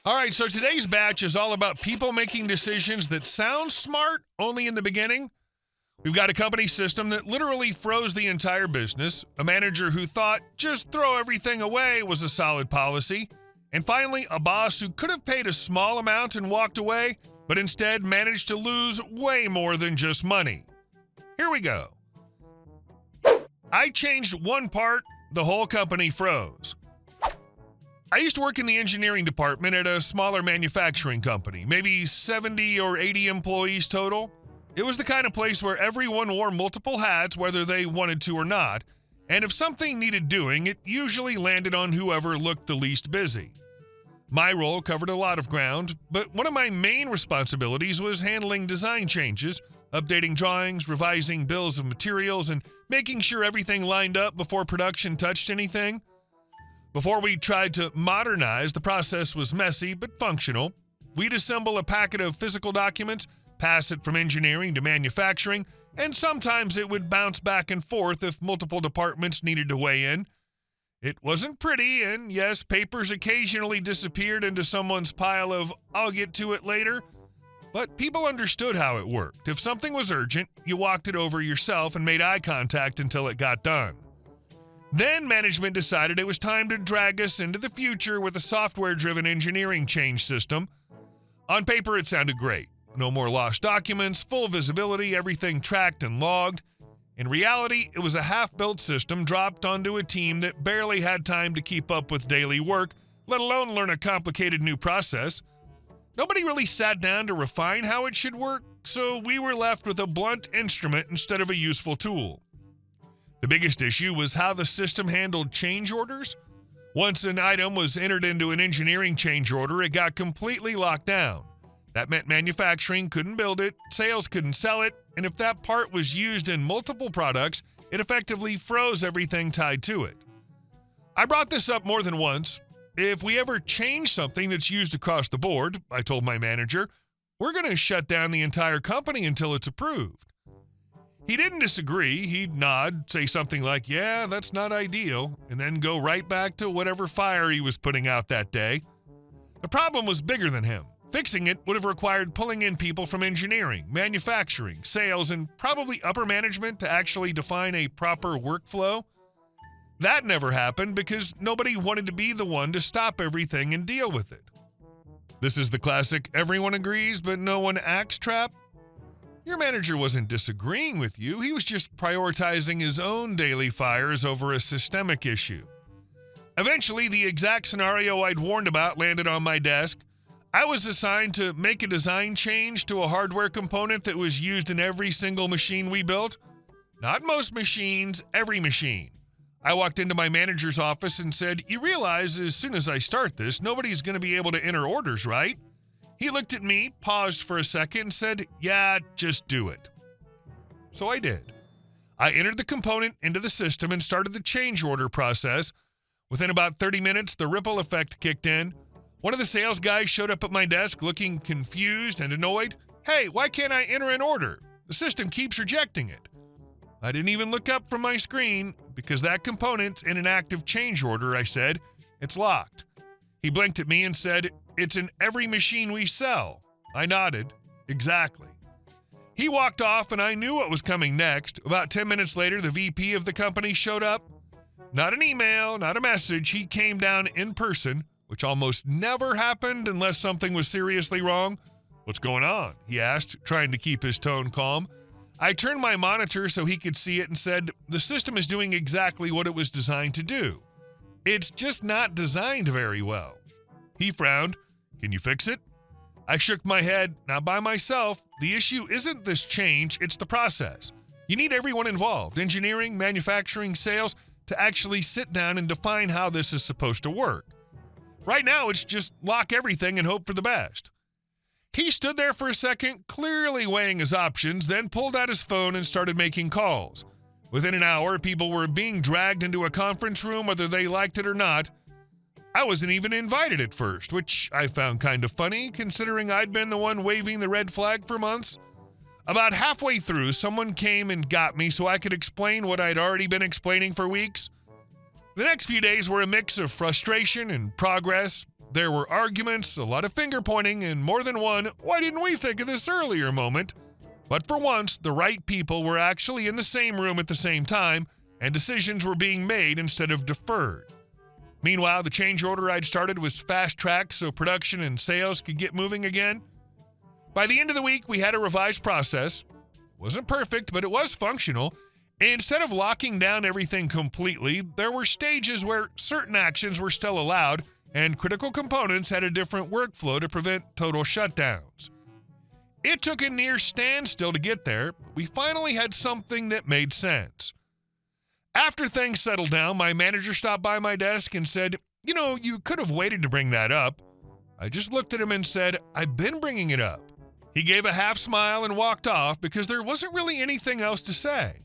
All right, so today's batch is all about people making decisions that sound smart only in the beginning. We've got a company system that literally froze the entire business, a manager who thought just throw everything away was a solid policy, and finally a boss who could have paid a small amount and walked away, but instead managed to lose way more than just money. Here we go. I changed one part, the whole company froze. I used to work in the engineering department at a smaller manufacturing company, maybe 70 or 80 employees total. It was the kind of place where everyone wore multiple hats whether they wanted to or not, and if something needed doing, it usually landed on whoever looked the least busy. My role covered a lot of ground, but one of my main responsibilities was handling design changes, updating drawings, revising bills of materials, and making sure everything lined up before production touched anything. Before we tried to modernize, the process was messy but functional. We'd assemble a packet of physical documents, pass it from engineering to manufacturing, and sometimes it would bounce back and forth if multiple departments needed to weigh in. It wasn't pretty, and yes, papers occasionally disappeared into someone's pile of "I'll get to it later," but people understood how it worked. If something was urgent, you walked it over yourself and made eye contact until it got done. Then management decided it was time to drag us into the future with a software-driven engineering change system. On paper, it sounded great. No more lost documents, full visibility, everything tracked and logged. In reality, it was a half-built system dropped onto a team that barely had time to keep up with daily work, let alone learn a complicated new process. Nobody really sat down to refine how it should work, so we were left with a blunt instrument instead of a useful tool. The biggest issue was how the system handled change orders. Once an item was entered into an engineering change order, it got completely locked down. That meant manufacturing couldn't build it, sales couldn't sell it, and if that part was used in multiple products, it effectively froze everything tied to it. I brought this up more than once. If we ever change something that's used across the board, I told my manager, we're going to shut down the entire company until it's approved. He didn't disagree. He'd nod, say something like, yeah, that's not ideal, and then go right back to whatever fire he was putting out that day. The problem was bigger than him. Fixing it would have required pulling in people from engineering, manufacturing, sales, and probably upper management to actually define a proper workflow. That never happened because nobody wanted to be the one to stop everything and deal with it. This is the classic everyone agrees but no one acts trap. Your manager wasn't disagreeing with you, he was just prioritizing his own daily fires over a systemic issue. Eventually, the exact scenario I'd warned about landed on my desk. I was assigned to make a design change to a hardware component that was used in every single machine we built. Not most machines, every machine. I walked into my manager's office and said, you realize as soon as I start this, nobody's going to be able to enter orders, right? He looked at me, paused for a second, and said, yeah, just do it. So I did. I entered the component into the system and started the change order process. Within about 30 minutes, the ripple effect kicked in. One of the sales guys showed up at my desk looking confused and annoyed. Hey, why can't I enter an order? The system keeps rejecting it. I didn't even look up from my screen because that component's in an active change order, I said. It's locked. He blinked at me and said, it's in every machine we sell. I nodded. Exactly. He walked off and I knew what was coming next. About 10 minutes later, the VP of the company showed up. Not an email, not a message. He came down in person, which almost never happened unless something was seriously wrong. What's going on? He asked, trying to keep his tone calm. I turned my monitor so he could see it and said, the system is doing exactly what it was designed to do. It's just not designed very well. He frowned. Can you fix it? I shook my head. Not by myself. The issue isn't this change, it's the process. You need everyone involved, engineering, manufacturing, sales, to actually sit down and define how this is supposed to work. Right now, it's just lock everything and hope for the best. He stood there for a second, clearly weighing his options, then pulled out his phone and started making calls. Within an hour, people were being dragged into a conference room whether they liked it or not. I wasn't even invited at first, which I found kind of funny, considering I'd been the one waving the red flag for months. About halfway through, someone came and got me so I could explain what I'd already been explaining for weeks. The next few days were a mix of frustration and progress. There were arguments, a lot of finger pointing, and more than one, "Why didn't we think of this earlier?" moment. But for once, the right people were actually in the same room at the same time, and decisions were being made instead of deferred. Meanwhile, the change order I'd started was fast-tracked so production and sales could get moving again. By the end of the week, we had a revised process. It wasn't perfect, but it was functional. Instead of locking down everything completely, there were stages where certain actions were still allowed, and critical components had a different workflow to prevent total shutdowns. It took a near standstill to get there, but we finally had something that made sense. After things settled down, my manager stopped by my desk and said, "You could have waited to bring that up." I just looked at him and said, "I've been bringing it up." He gave a half smile and walked off because there wasn't really anything else to say.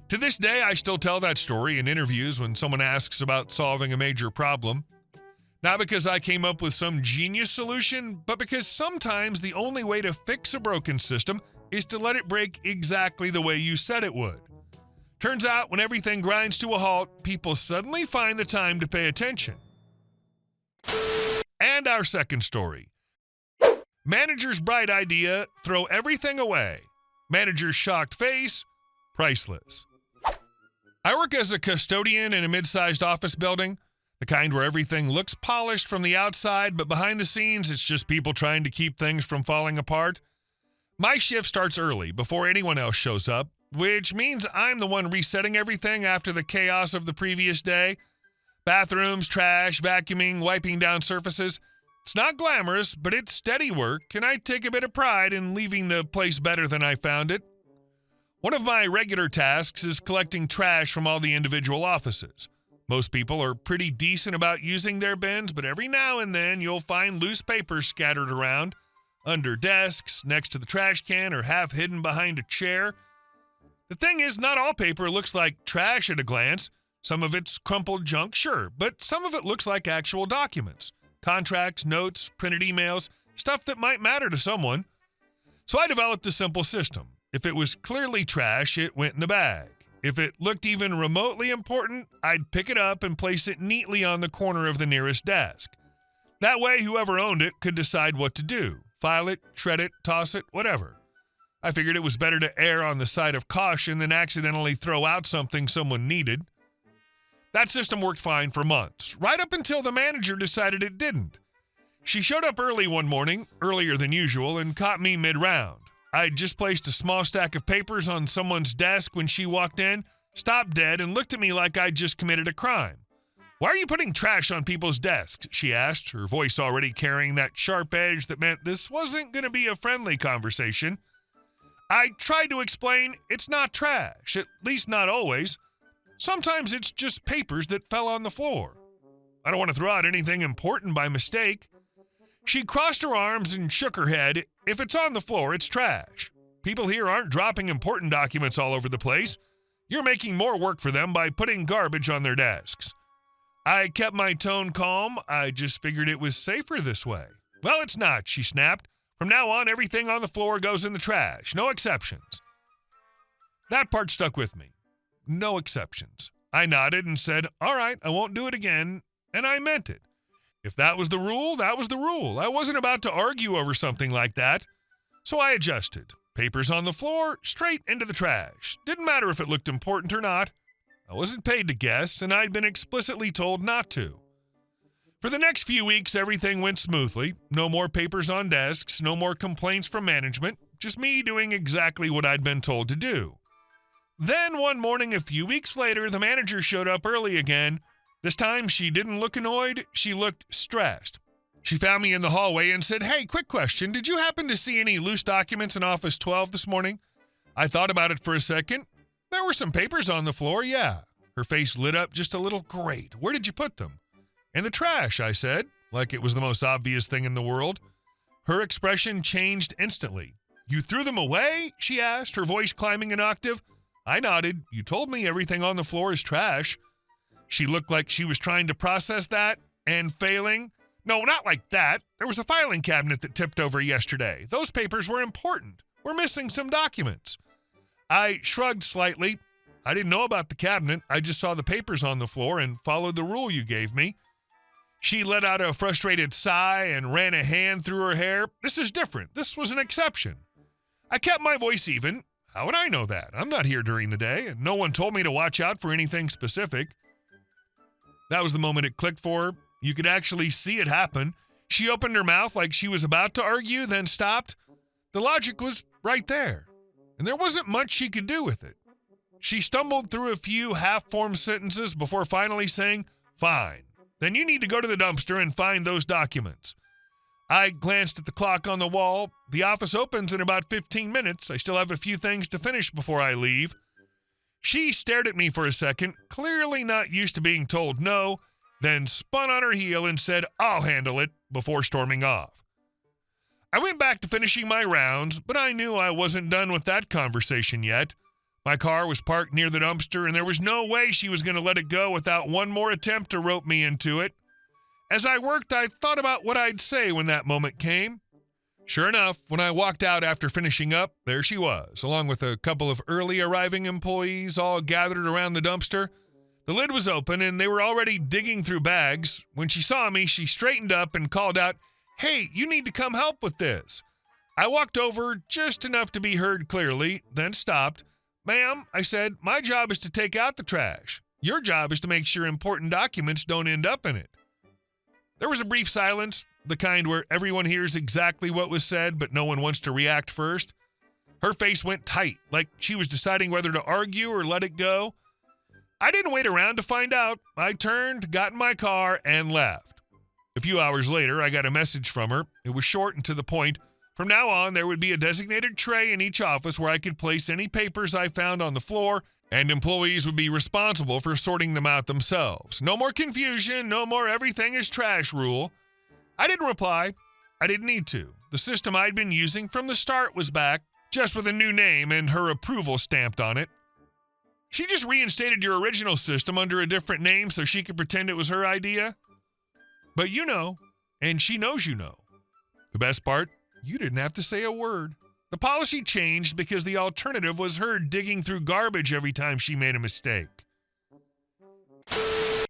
To this day, I still tell that story in interviews when someone asks about solving a major problem. Not because I came up with some genius solution, but because sometimes the only way to fix a broken system is to let it break exactly the way you said it would. Turns out, when everything grinds to a halt, people suddenly find the time to pay attention. And our second story. Manager's bright idea, throw everything away. Manager's shocked face, priceless. I work as a custodian in a mid-sized office building. The kind where everything looks polished from the outside, but behind the scenes, it's just people trying to keep things from falling apart. My shift starts early, before anyone else shows up, which means I'm the one resetting everything after the chaos of the previous day. Bathrooms, trash, vacuuming, wiping down surfaces. It's not glamorous, but it's steady work, and I take a bit of pride in leaving the place better than I found it. One of my regular tasks is collecting trash from all the individual offices. Most people are pretty decent about using their bins, but every now and then you'll find loose papers scattered around, under desks, next to the trash can, or half hidden behind a chair. The thing is, not all paper looks like trash at a glance. Some of it's crumpled junk, sure, but some of it looks like actual documents. Contracts, notes, printed emails, stuff that might matter to someone. So I developed a simple system. If it was clearly trash, it went in the bag. If it looked even remotely important, I'd pick it up and place it neatly on the corner of the nearest desk. That way, whoever owned it could decide what to do. File it, shred it, toss it, whatever. I figured it was better to err on the side of caution than accidentally throw out something someone needed. That system worked fine for months, right up until the manager decided it didn't. She showed up early one morning, earlier than usual, and caught me mid-round. I'd just placed a small stack of papers on someone's desk when she walked in, stopped dead, and looked at me like I'd just committed a crime. "Why are you putting trash on people's desks?" she asked, her voice already carrying that sharp edge that meant this wasn't going to be a friendly conversation. I tried to explain it's not trash, at least not always. Sometimes it's just papers that fell on the floor. I don't want to throw out anything important by mistake. She crossed her arms and shook her head. If it's on the floor, it's trash. People here aren't dropping important documents all over the place. You're making more work for them by putting garbage on their desks. I kept my tone calm. I just figured it was safer this way. "Well, it's not," she snapped. "From now on, everything on the floor goes in the trash. No exceptions." That part stuck with me. No exceptions. I nodded and said, "All right, I won't do it again," and I meant it. If that was the rule, that was the rule. I wasn't about to argue over something like that. So I adjusted. Papers on the floor, straight into the trash. Didn't matter if it looked important or not. I wasn't paid to guess, and I'd been explicitly told not to. For the next few weeks, everything went smoothly. No more papers on desks, no more complaints from management, just me doing exactly what I'd been told to do. Then one morning a few weeks later, the manager showed up early again. This time, she didn't look annoyed, she looked stressed. She found me in the hallway and said, "Hey, quick question, did you happen to see any loose documents in Office 12 this morning?" I thought about it for a second. "There were some papers on the floor, yeah." Her face lit up just a little. "Great, where did you put them?" "In the trash," I said, like it was the most obvious thing in the world. Her expression changed instantly. "You threw them away?" she asked, her voice climbing an octave. I nodded. "You told me everything on the floor is trash." She looked like she was trying to process that and failing. "No, not like that. There was a filing cabinet that tipped over yesterday. Those papers were important. We're missing some documents." I shrugged slightly. "I didn't know about the cabinet. I just saw the papers on the floor and followed the rule you gave me." She let out a frustrated sigh and ran a hand through her hair. This is different. This was an exception. I kept my voice even. How would I know that? I'm not here during the day, and no one told me to watch out for anything specific. That was the moment it clicked for her. You could actually see it happen. She opened her mouth like she was about to argue, then stopped. The logic was right there, and there wasn't much she could do with it. She stumbled through a few half-formed sentences before finally saying, "Fine. Then you need to go to the dumpster and find those documents." I glanced at the clock on the wall. The office opens in about 15 minutes. I still have a few things to finish before I leave. She stared at me for a second, clearly not used to being told no, then spun on her heel and said, "I'll handle it," before storming off. I went back to finishing my rounds, but I knew I wasn't done with that conversation yet. My car was parked near the dumpster, and there was no way she was going to let it go without one more attempt to rope me into it. As I worked, I thought about what I'd say when that moment came. Sure enough, when I walked out after finishing up, there she was, along with a couple of early arriving employees all gathered around the dumpster. The lid was open, and they were already digging through bags. When she saw me, she straightened up and called out, "Hey, you need to come help with this." I walked over just enough to be heard clearly, then stopped. "Ma'am," I said, "my job is to take out the trash. Your job is to make sure important documents don't end up in it." There was a brief silence, the kind where everyone hears exactly what was said, but no one wants to react first. Her face went tight, like she was deciding whether to argue or let it go. I didn't wait around to find out. I turned, got in my car, and left. A few hours later, I got a message from her. It was short and to the point. From now on, there would be a designated tray in each office where I could place any papers I found on the floor, and employees would be responsible for sorting them out themselves. No more confusion, no more everything is trash rule. I didn't reply. I didn't need to. The system I'd been using from the start was back, just with a new name and her approval stamped on it. She just reinstated your original system under a different name so she could pretend it was her idea. But you know, and she knows you know. The best part? You didn't have to say a word. The policy changed because the alternative was her digging through garbage every time she made a mistake.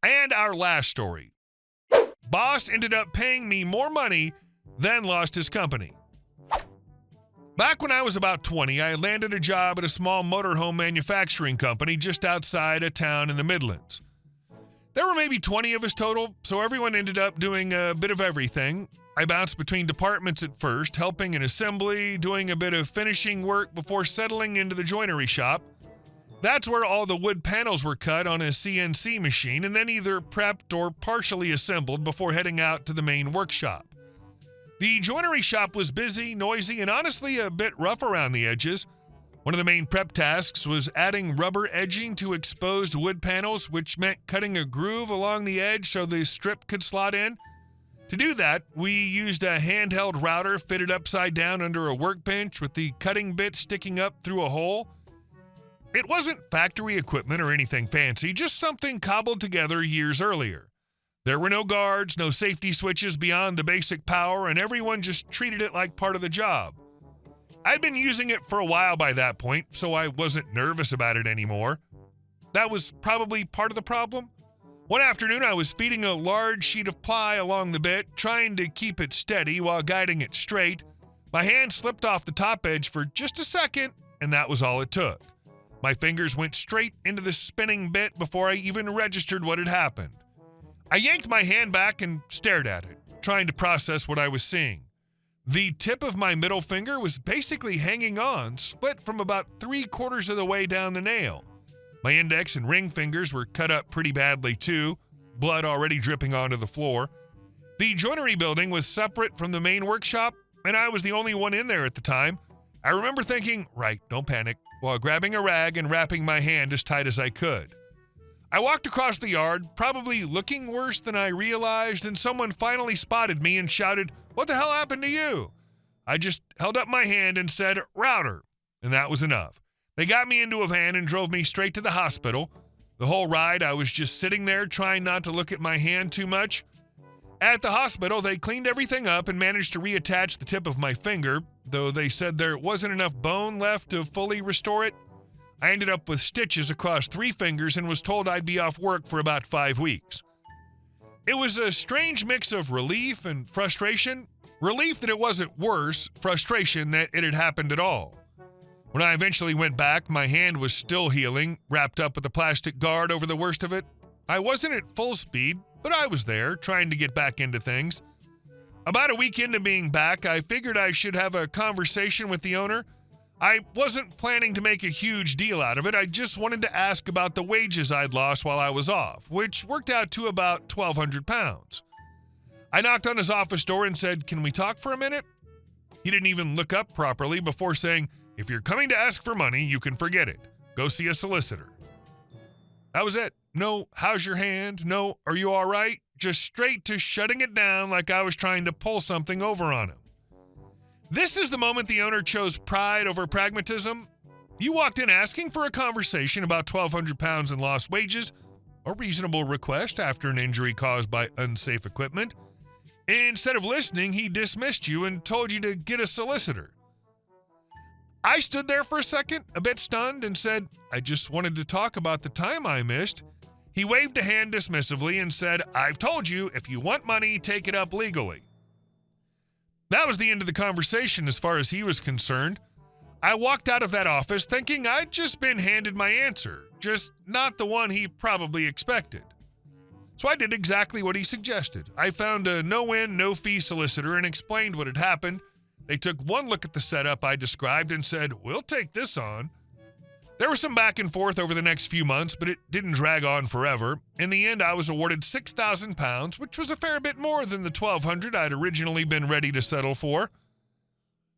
And our last story. Boss ended up paying me more money, then lost his company. Back when I was about 20, I landed a job at a small motorhome manufacturing company just outside a town in the Midlands. There were maybe 20 of us total, so everyone ended up doing a bit of everything. I bounced between departments at first, helping in assembly, doing a bit of finishing work before settling into the joinery shop. That's where all the wood panels were cut on a CNC machine and then either prepped or partially assembled before heading out to the main workshop. The joinery shop was busy, noisy, and honestly a bit rough around the edges. One of the main prep tasks was adding rubber edging to exposed wood panels, which meant cutting a groove along the edge so the strip could slot in. To do that, we used a handheld router fitted upside down under a workbench with the cutting bit sticking up through a hole. It wasn't factory equipment or anything fancy, just something cobbled together years earlier. There were no guards, no safety switches beyond the basic power, and everyone just treated it like part of the job. I'd been using it for a while by that point, so I wasn't nervous about it anymore. That was probably part of the problem. One afternoon, I was feeding a large sheet of ply along the bit, trying to keep it steady while guiding it straight. My hand slipped off the top edge for just a second, and that was all it took. My fingers went straight into the spinning bit before I even registered what had happened. I yanked my hand back and stared at it, trying to process what I was seeing. The tip of my middle finger was basically hanging on, split from about 3/4 of the way down the nail. My index and ring fingers were cut up pretty badly too, blood already dripping onto the floor. The joinery building was separate from the main workshop, and I was the only one in there at the time. I remember thinking, right, don't panic, while grabbing a rag and wrapping my hand as tight as I could. I walked across the yard, probably looking worse than I realized, and someone finally spotted me and shouted, "What the hell happened to you?" I just held up my hand and said, "Router," and that was enough. They got me into a van and drove me straight to the hospital. The whole ride, I was just sitting there trying not to look at my hand too much. At the hospital, they cleaned everything up and managed to reattach the tip of my finger, though they said there wasn't enough bone left to fully restore it. I ended up with stitches across 3 fingers and was told I'd be off work for about 5 weeks. It was a strange mix of relief and frustration. Relief that it wasn't worse, frustration that it had happened at all. When I eventually went back, my hand was still healing, wrapped up with a plastic guard over the worst of it. I wasn't at full speed, but I was there, trying to get back into things. About a week into being back, I figured I should have a conversation with the owner. I wasn't planning to make a huge deal out of it. I just wanted to ask about the wages I'd lost while I was off, which worked out to about 1,200 pounds. I knocked on his office door and said, "Can we talk for a minute?" He didn't even look up properly before saying, "If you're coming to ask for money, you can forget it. Go see a solicitor." That was it. No, "How's your hand?" No, "Are you all right?" Just straight to shutting it down like I was trying to pull something over on him. This is the moment the owner chose pride over pragmatism. You walked in asking for a conversation about 1,200 pounds in lost wages, a reasonable request after an injury caused by unsafe equipment. Instead of listening, he dismissed you and told you to get a solicitor. I stood there for a second, a bit stunned, and said, "I just wanted to talk about the time I missed." He waved a hand dismissively and said, "I've told you, if you want money, take it up legally." That was the end of the conversation as far as he was concerned. I walked out of that office thinking I'd just been handed my answer, just not the one he probably expected. So I did exactly what he suggested. I found a no-win, no-fee solicitor and explained what had happened. They took one look at the setup I described and said, "We'll take this on." There was some back and forth over the next few months, but it didn't drag on forever. In the end, I was awarded 6,000 pounds, which was a fair bit more than the 1,200 I'd originally been ready to settle for.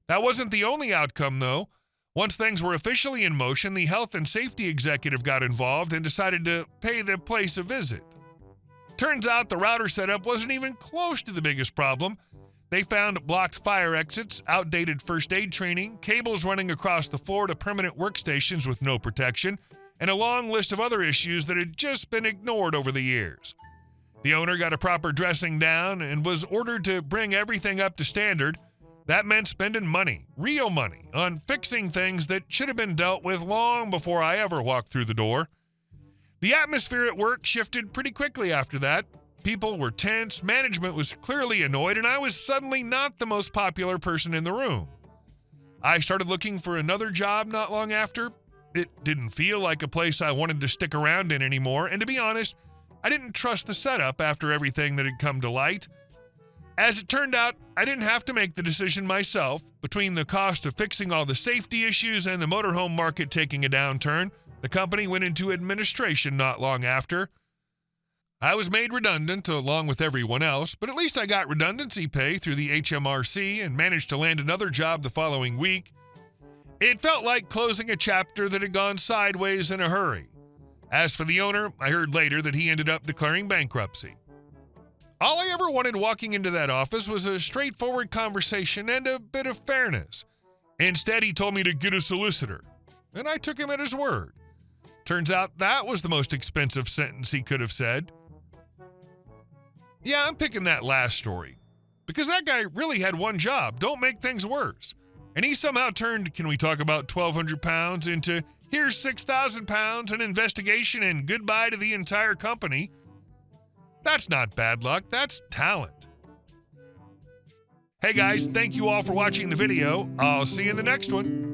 That wasn't the only outcome, though. Once things were officially in motion, the health and safety executive got involved and decided to pay the place a visit. Turns out the router setup wasn't even close to the biggest problem. They found blocked fire exits, outdated first aid training, cables running across the floor to permanent workstations with no protection, and a long list of other issues that had just been ignored over the years. The owner got a proper dressing down and was ordered to bring everything up to standard. That meant spending money, real money, on fixing things that should have been dealt with long before I ever walked through the door. The atmosphere at work shifted pretty quickly after that. People were tense, management was clearly annoyed, and I was suddenly not the most popular person in the room. I started looking for another job not long after. It didn't feel like a place I wanted to stick around in anymore, and to be honest, I didn't trust the setup after everything that had come to light. As it turned out, I didn't have to make the decision myself. Between the cost of fixing all the safety issues and the motorhome market taking a downturn, the company went into administration not long after. I was made redundant along with everyone else, but at least I got redundancy pay through the HMRC and managed to land another job the following week. It felt like closing a chapter that had gone sideways in a hurry. As for the owner, I heard later that he ended up declaring bankruptcy. All I ever wanted walking into that office was a straightforward conversation and a bit of fairness. Instead, he told me to get a solicitor, and I took him at his word. Turns out that was the most expensive sentence he could have said. Yeah, I'm picking that last story, because that guy really had one job: don't make things worse. And he somehow turned, "Can we talk about 1,200 pounds?" into, "Here's 6,000 pounds, an investigation, and goodbye to the entire company." That's not bad luck, that's talent. Hey guys, thank you all for watching the video. I'll see you in the next one.